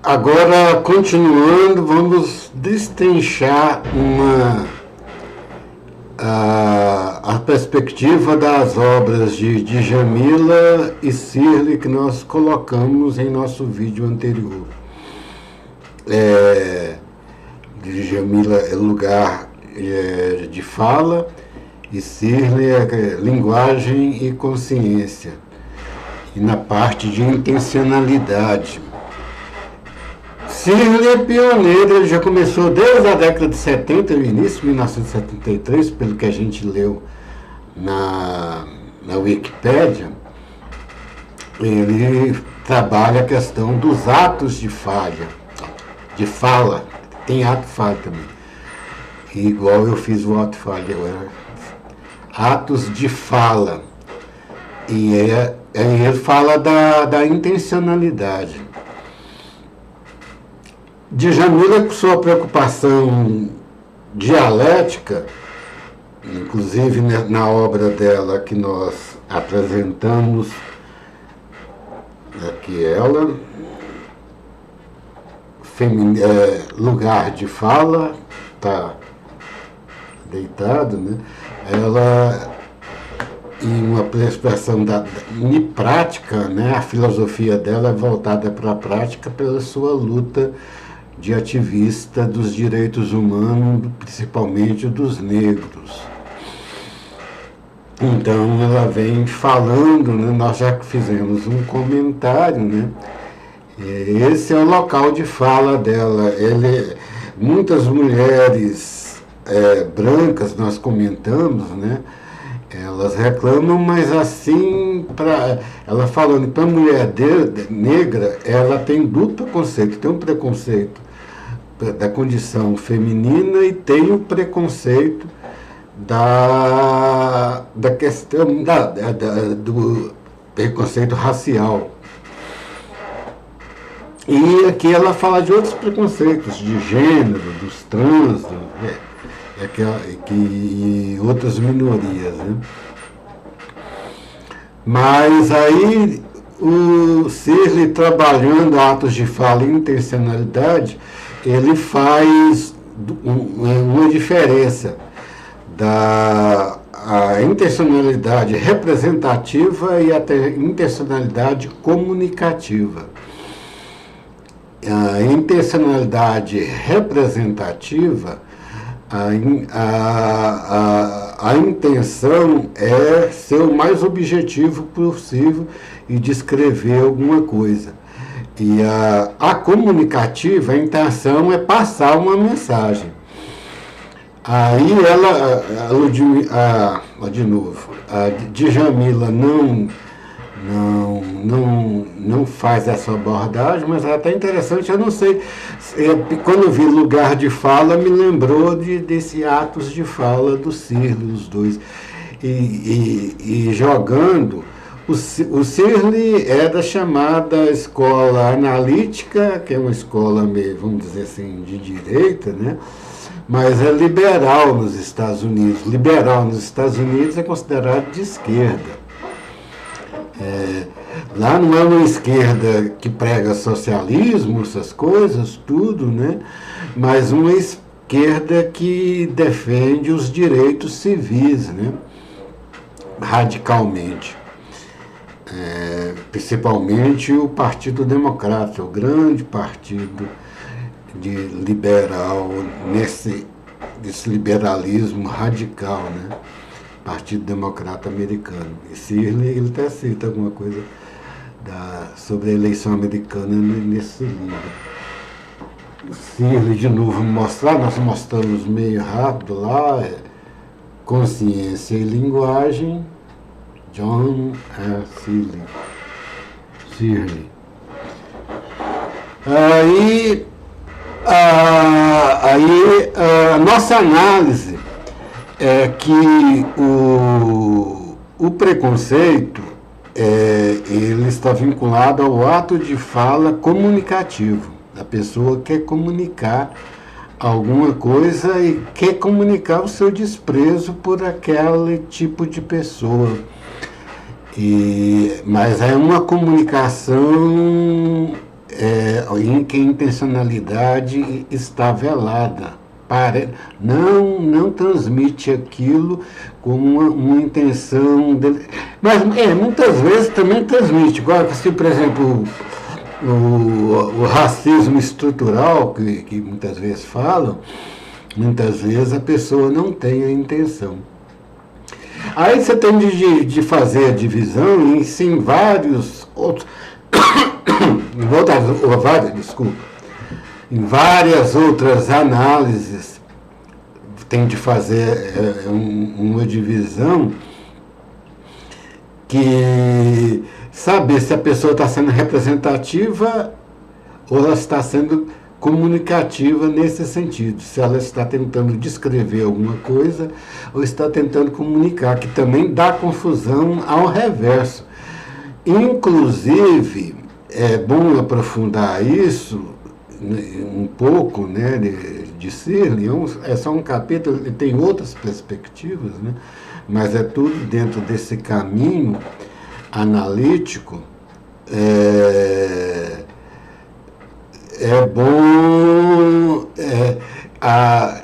Agora, continuando, vamos destrinchar a perspectiva das obras de Djamila e Sirli que nós colocamos em nosso vídeo anterior. Djamila é lugar de fala e Sirli é linguagem e consciência. E na parte de intencionalidade. Sirli é pioneiro, ele já começou desde a década de 70, no início de 1973, pelo que a gente leu na Wikipédia. Ele trabalha a questão dos atos de fala, tem ato falha também, igual eu fiz o ato falha agora, atos de fala, e ele fala da intencionalidade. Djamila, com sua preocupação dialética, inclusive na obra dela que nós apresentamos, aqui ela, lugar de fala, está deitado, né? Ela, em uma expressão prática, né? A filosofia dela é voltada para a prática pela sua luta de ativista dos direitos humanos, principalmente dos negros. Então ela vem falando, né? Nós já fizemos um comentário, né? Esse é o local de fala dela. Muitas mulheres brancas, nós comentamos, né? Elas reclamam, mas assim, ela falando para a mulher negra, ela tem duplo preconceito. Tem um preconceito da condição feminina e tem o preconceito da questão do preconceito racial. E aqui ela fala de outros preconceitos, de gênero, dos trans, e outras minorias, né? Mas aí o Sirli, trabalhando atos de fala e intencionalidade, ele faz uma diferença a intencionalidade representativa e a intencionalidade comunicativa. A intencionalidade representativa, a intenção é ser o mais objetivo possível e descrever alguma coisa. E a comunicativa, a intenção é passar uma mensagem. Aí de novo, a Djamila não faz essa abordagem, mas é até interessante. Eu não sei, quando eu vi lugar de fala, me lembrou desse atos de fala do Sirli, os dois. E jogando, o Sirli é da chamada escola analítica, que é uma escola meio, vamos dizer assim, de direita, né? Mas é liberal nos Estados Unidos. Liberal nos Estados Unidos é considerado de esquerda. Lá não é uma esquerda que prega socialismo, essas coisas, tudo, né? Mas uma esquerda que defende os direitos civis, né? Radicalmente. Principalmente o Partido Democrata, o grande partido liberal, desse liberalismo radical, né? Partido Democrata Americano. E Sirli, ele até cita alguma coisa sobre a eleição americana nesse livro. Sirli, de novo, nós mostramos meio rápido lá, Consciência e Linguagem, John Sirli. Aí a nossa análise é que o preconceito ele está vinculado ao ato de fala comunicativo. A pessoa quer comunicar alguma coisa e quer comunicar o seu desprezo por aquele tipo de pessoa. Mas é uma comunicação em que a intencionalidade está velada. Não transmite aquilo com uma intenção. Mas muitas vezes também transmite. Agora, se, por exemplo, o racismo estrutural, que muitas vezes falam, muitas vezes a pessoa não tem a intenção. Aí você tem de fazer a divisão em vários outros. Em várias outras análises, tem de fazer uma divisão que saber se a pessoa está sendo representativa ou ela está sendo comunicativa nesse sentido, se ela está tentando descrever alguma coisa ou está tentando comunicar, que também dá confusão ao reverso. Inclusive, é bom aprofundar isso um pouco, né, de Searle. É só um capítulo, ele tem outras perspectivas, né, mas é tudo dentro desse caminho analítico. É bom. A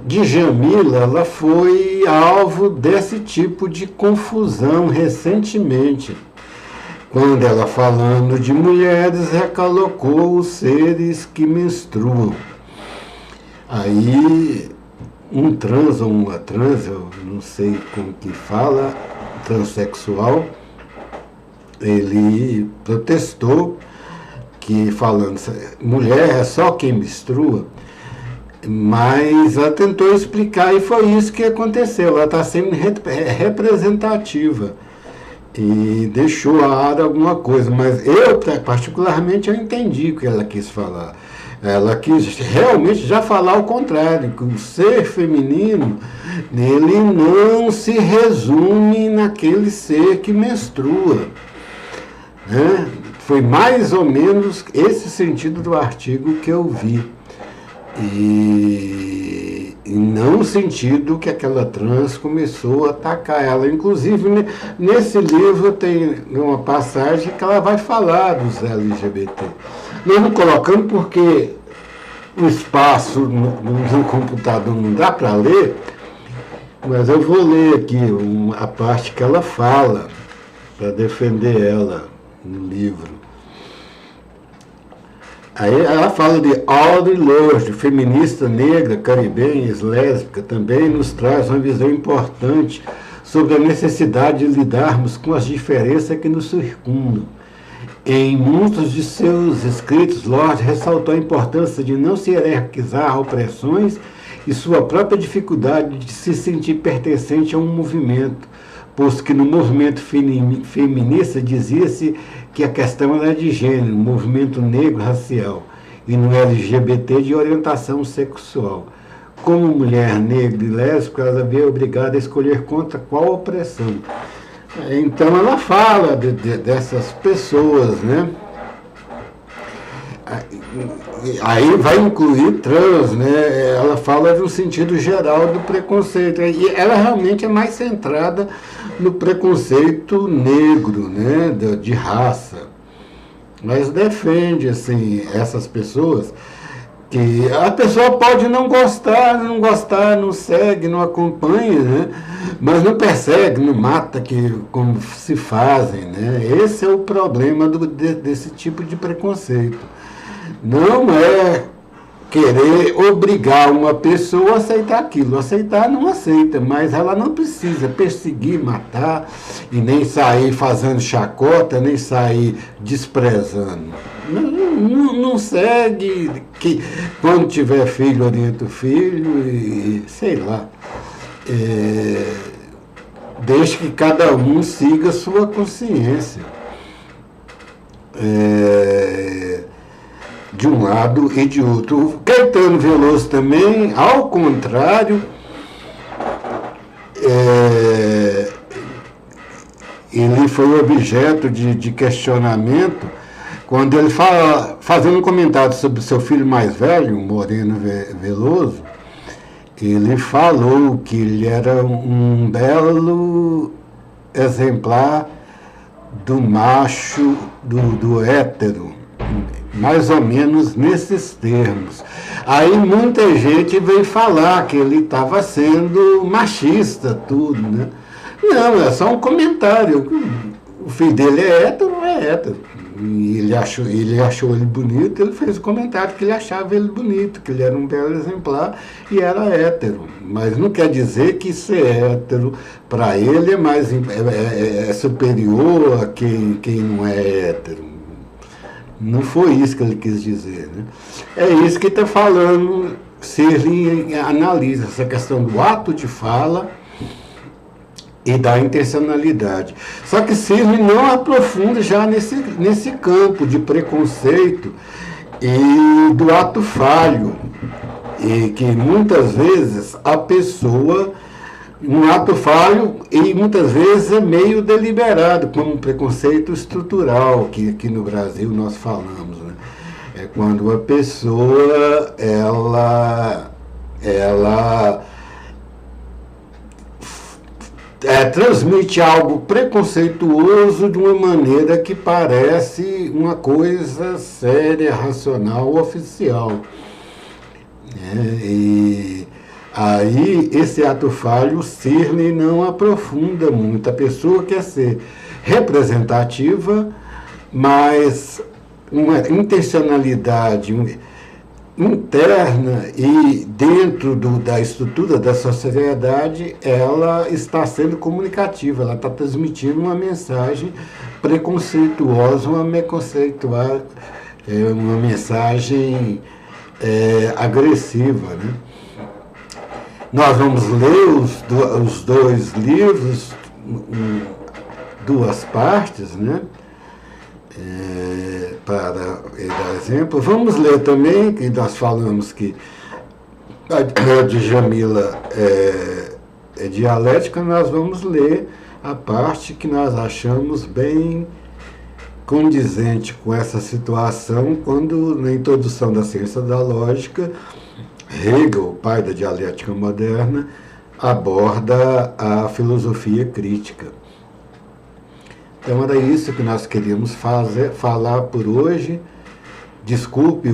Djamila, ela foi alvo desse tipo de confusão recentemente, quando ela, falando de mulheres, recalcou os seres que menstruam. Aí um trans ou uma trans, eu não sei como que fala, transexual, ele protestou que, falando, mulher é só quem menstrua, mas ela tentou explicar e foi isso que aconteceu. Ela está sendo representativa e deixou a ar alguma coisa, mas eu, particularmente, eu entendi o que ela quis falar. Ela quis realmente já falar o contrário, que o ser feminino, ele não se resume naquele ser que menstrua, né? Foi mais ou menos esse sentido do artigo que eu vi. E não o sentido que aquela trans começou a atacar ela. Inclusive, nesse livro tem uma passagem que ela vai falar dos LGBT. Nós não colocamos porque o espaço no computador não dá para ler, mas eu vou ler aqui a parte que ela fala para defender ela no livro. Aí ela fala de Audre Lorde, feminista negra, caribenha, lésbica, também nos traz uma visão importante sobre a necessidade de lidarmos com as diferenças que nos circundam. Em muitos de seus escritos, Lorde ressaltou a importância de não se hierarquizar opressões e sua própria dificuldade de se sentir pertencente a um movimento, pois que no movimento feminista dizia-se que a questão era de gênero, movimento negro racial, e no LGBT de orientação sexual. Como mulher negra e lésbica, ela veio obrigada a escolher contra qual opressão. Então ela fala dessas pessoas, né? Aí vai incluir trans, né? Ela fala de um sentido geral do preconceito. E ela realmente é mais centrada no preconceito negro, né? De raça. Mas defende, assim, essas pessoas que a pessoa pode não gostar, não segue, não acompanha, né? Mas não persegue, não mata, como se fazem, né? Esse é o problema desse tipo de preconceito. Não é querer obrigar uma pessoa a aceitar aquilo. Aceitar não aceita, mas ela não precisa perseguir, matar e nem sair fazendo chacota, nem sair desprezando. Não segue, que quando tiver filho, orienta o filho e sei lá. Deixe que cada um siga a sua consciência. De um lado e de outro. O Caetano Veloso também, ao contrário, ele foi objeto de questionamento quando ele fala, fazendo um comentário sobre o seu filho mais velho, Moreno Veloso. Ele falou que ele era um belo exemplar do macho, do hétero, mais ou menos nesses termos. Aí muita gente veio falar que ele estava sendo machista, tudo, né? Não, é só um comentário. O filho dele é hétero. E ele achou ele bonito, ele fez o comentário que ele achava ele bonito, que ele era um belo exemplar e era hétero. Mas não quer dizer que ser hétero para ele é superior a quem não é hétero. Não foi isso que ele quis dizer, né? É isso que está falando, Sirlin analisa essa questão do ato de fala e da intencionalidade. Só que Sirlin não aprofunda já nesse campo de preconceito e do ato falho, e que muitas vezes a pessoa, um ato falho, e muitas vezes é meio deliberado, como um preconceito estrutural, que aqui no Brasil nós falamos, né? É quando a pessoa, ela transmite algo preconceituoso de uma maneira que parece uma coisa séria, racional, oficial. E aí, esse ato falho, Sirlin não aprofunda muito. A pessoa quer ser representativa, mas uma intencionalidade interna e dentro da estrutura da sociedade, ela está sendo comunicativa, ela está transmitindo uma mensagem preconceituosa, uma mensagem agressiva, né? Nós vamos ler os dois livros, duas partes, né? Para dar exemplo. Vamos ler também, que nós falamos que a de Jamila é dialética, nós vamos ler a parte que nós achamos bem condizente com essa situação, quando na introdução da ciência da lógica, Hegel, pai da dialética moderna, aborda a filosofia crítica. Então era isso que nós queríamos falar por hoje. Desculpe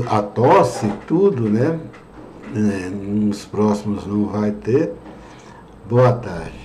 a tosse e tudo, né? Nos próximos não vai ter. Boa tarde.